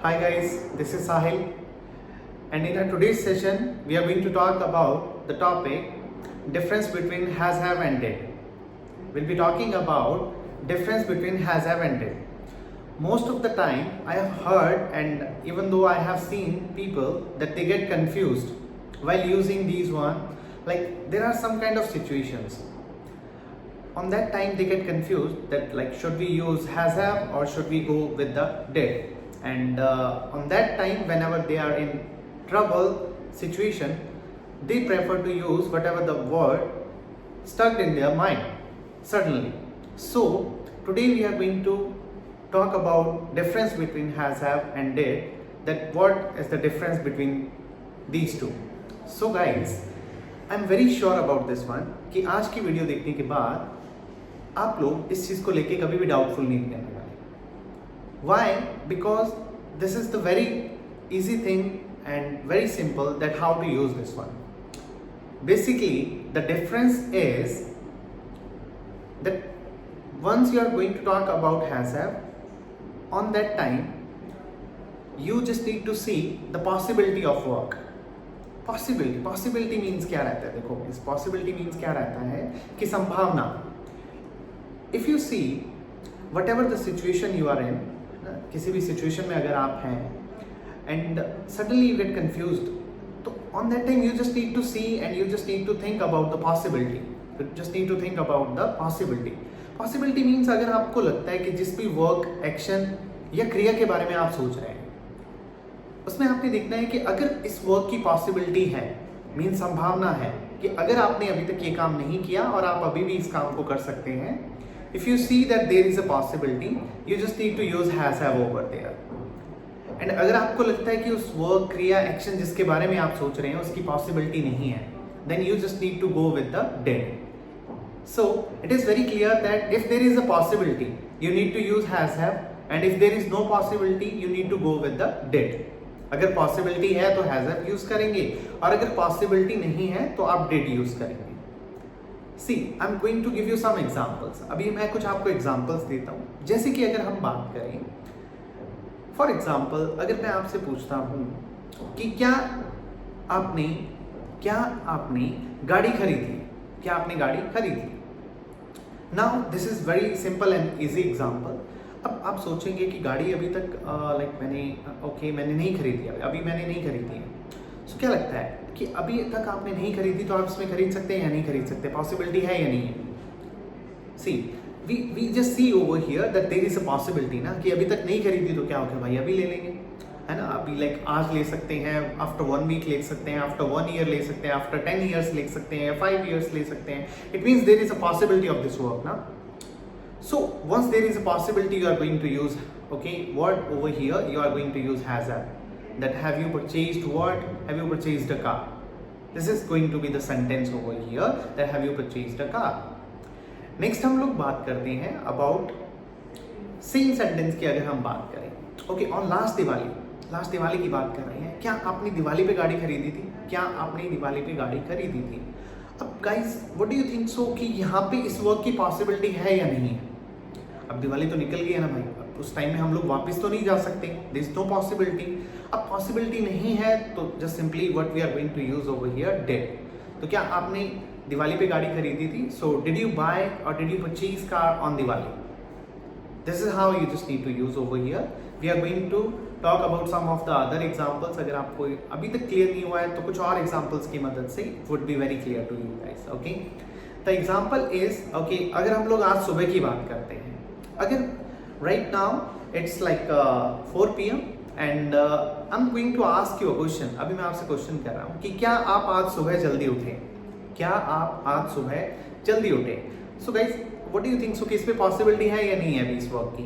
Hi guys, this is Sahil, and in our today's session we are going to talk about the topic difference between has, have and did. We'll be talking about difference between has, have and did. Most of the time I have heard, and even though I have seen people that they get confused while using these one, like there are some kind of situations. On that time they get confused that like should we use has, have or should we go with the did. And on that time, whenever they are in trouble situation, they prefer to use whatever the word stuck in their mind suddenly. So today we are going to talk about difference between has, have and did, that what is the difference between these two. So guys, I am very sure about this one कि आज की video देखने के बाद आप लोग इस चीज़ को लेके कभी भी डाउटफुल नहीं करने वाले. Why? Because this is the very easy thing and very simple that how to use this one. Basically, the difference is that once you are going to talk about has, have, on that time you just need to see the possibility of work. Possibility means क्या रहता है? देखो, इस possibility means क्या रहता है कि संभावना. If you see whatever the situation you are in, किसी भी सिचुएशन में अगर आप हैं and suddenly you get confused, तो on that time you just need to see and you just need to think about the possibility. You just need to think about the possibility means अगर आपको लगता है कि जिस भी work, action या क्रिया के बारे में आप सोच रहे हैं, उसमें आपने देखना है कि अगर इस वर्क की पॉसिबिलिटी है, मीन्स संभावना है कि अगर आपने अभी तक ये काम नहीं किया और आप अभी भी इस काम को कर सकते हैं. If you see that there is a possibility, you just need to use has, have over there. And अगर आपको लगता है कि उस वर्क, क्रिया, एक्शन जिसके बारे में आप सोच रहे हैं उसकी पॉसिबिलिटी नहीं है, then you just need to go with the did. So it is very clear that if there is a possibility, you need to use has, have, and if there is no possibility, you need to go with the did. अगर possibility है तो has, have use करेंगे, और अगर possibility नहीं है तो आप did यूज करेंगे. See, I'm going to give you some examples. अभी मैं कुछ आपको examples देता हूँ. जैसे कि अगर हम बात करें, for example, अगर मैं आपसे पूछता हूँ कि क्या आपने गाड़ी खरीदी? क्या आपने गाड़ी खरीदी? Now, this is very simple and easy example. अब आप सोचेंगे कि गाड़ी अभी तक मैंने नहीं खरीदी, अभी मैंने नहीं खरीदी है. So, क्या लगता है कि अभी तक आपने नहीं खरीदी तो आप इसमें खरीद सकते हैं या नहीं खरीद सकते? पॉसिबिलिटी है या नहीं है? See, we just see over here that there is a possibility ना, कि अभी तक नहीं खरीदी तो क्या हो गया भाई, अभी ले लेंगे, है ना. अभी लाइक आज ले सकते हैं, आफ्टर 1 वीक ले सकते हैं, आफ्टर 1 ईयर ले सकते हैं, आफ्टर 10 ईयर्स ले सकते हैं, 5 ईयर्स ले सकते हैं. It means there is a possibility of this work ना. So once there is a possibility, you are going to use what over here you are going to use has, have. That have you purchased what? Have you purchased a car? This is going to be the sentence over here, that have you purchased a car. Next हम लोग बात करते हैं about same sentence की. अगर हम बात करें on लास्ट दिवाली की बात कर रहे हैं, क्या आपने दिवाली पे गाड़ी खरीदी थी? क्या आपने दिवाली पे गाड़ी खरीदी थी? अब guys, what do you think so कि यहाँ पे इस वर्क की पॉसिबिलिटी है या नहीं है? अब दिवाली तो निकल गई है ना भाई, अब उस टाइम में हम लोग वापस तो नहीं जा सकते, देयर इज नो पॉसिबिलिटी. अब पॉसिबिलिटी नहीं है तो just simply what we are going to use over here, did. तो क्या आपने दिवाली पे गाड़ी खरीदी थी? सो डिड यू बाय और did you purchase car on Diwali? This is how you just need to use over here. We are going to talk about some of the other examples. अगर आपको अभी तक क्लियर नहीं हुआ है तो कुछ और एग्जाम्पल्स की मदद से it would be very clear to you guys. Okay, the example is अगर हम लोग आज सुबह की बात करते हैं, अगर right now it's like 4 PM and I am going to ask you a question. अभी मैं आपसे क्वेश्चन कर रहा हूँ कि क्या आप आज सुबह जल्दी उठे? क्या आप आज सुबह जल्दी उठे? So guys, what do you think so कि इस पे पॉसिबिलिटी है या नहीं है अभी इस वर्क की,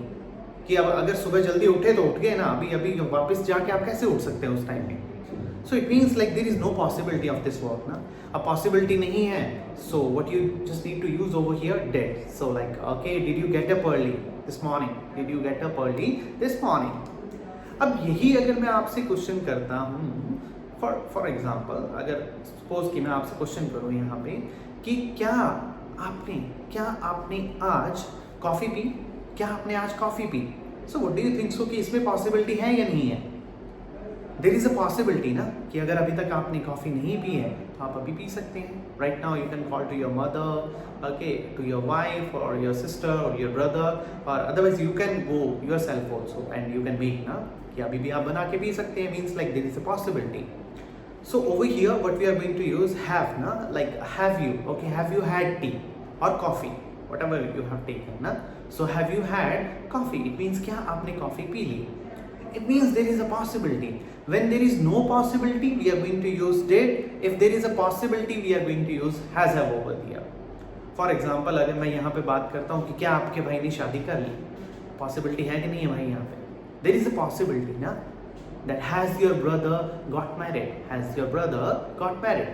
कि अब अगर सुबह जल्दी उठे तो उठ गए ना, अभी वापस जाके आप कैसे उठ सकते हैं उस टाइम में? So it means like there is no possibility of this work ना. अब पॉसिबिलिटी नहीं है, so what you just need to use over here, did. So like did you get up early this morning? Did you get up early this morning? अब यही अगर मैं आपसे question करता हूँ, फॉर एग्जाम्पल, अगर सपोज कि मैं आपसे क्वेश्चन करूँ यहाँ पे कि क्या आपने आज कॉफ़ी पी? क्या आपने आज coffee P? So what do you think so कि इसमें पॉसिबिलिटी है या नहीं है? देयर इज अ पॉसिबिलिटी ना कि अगर अभी तक आपने कॉफी नहीं पी है तो आप अभी पी सकते हैं. Right now you can call to your mother, okay, to your wife और योर सिस्टर और योर ब्रदर, और otherwise you can go yourself also and you can make ना कि अभी भी आप बना के पी सकते हैं. Means like there is a possibility. So over here what we are going to use have na, like have you, okay, have you had tea or coffee, whatever you have taken na. So have you had coffee, it means क्या आपने coffee पी ली. It means there is a possibility. When there is no possibility we are going to use did. If there is a possibility we are going to use has have over here. For example अगर मैं यहाँ पे बात करता हूँ कि क्या आपके भाई ने शादी कर ली, possibility है कि नहीं है भाई यहाँ पे? There is a possibility ना, that has your brother got married, has your brother got married.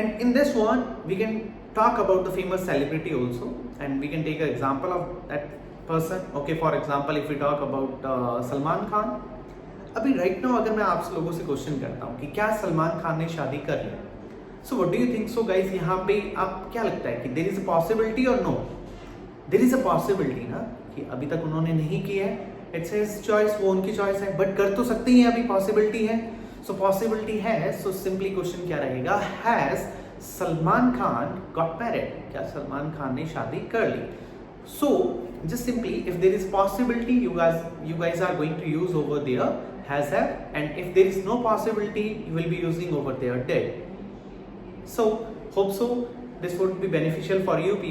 And in this one we can talk about the famous celebrity also, and we can take an example of that person. Okay, for example if we talk about Salman Khan. अभी right now अगर मैं आप लोगों से question करता हूँ कि क्या सलमान खान ने शादी कर ली, so what do you think so guys? यहाँ पे आप क्या लगता है कि there is a possibility or no? There is a possibility ना कि अभी तक उन्होंने नहीं किया है. इट्स हिज चॉइस, वो उनकी चॉइस है, बट कर तो सकते हैं, अभी पॉसिबिलिटी है. सो पॉसिबिलिटी है, सो सिंपली क्वेश्चन क्या रहेगा? Has Salman Khan got married, क्या सलमान खान ने शादी कर ली? So just simply if there is possibility you guys are going to use over there has have, and if there is no possibility you will be using over there did. So hope so this would be beneficial for you people.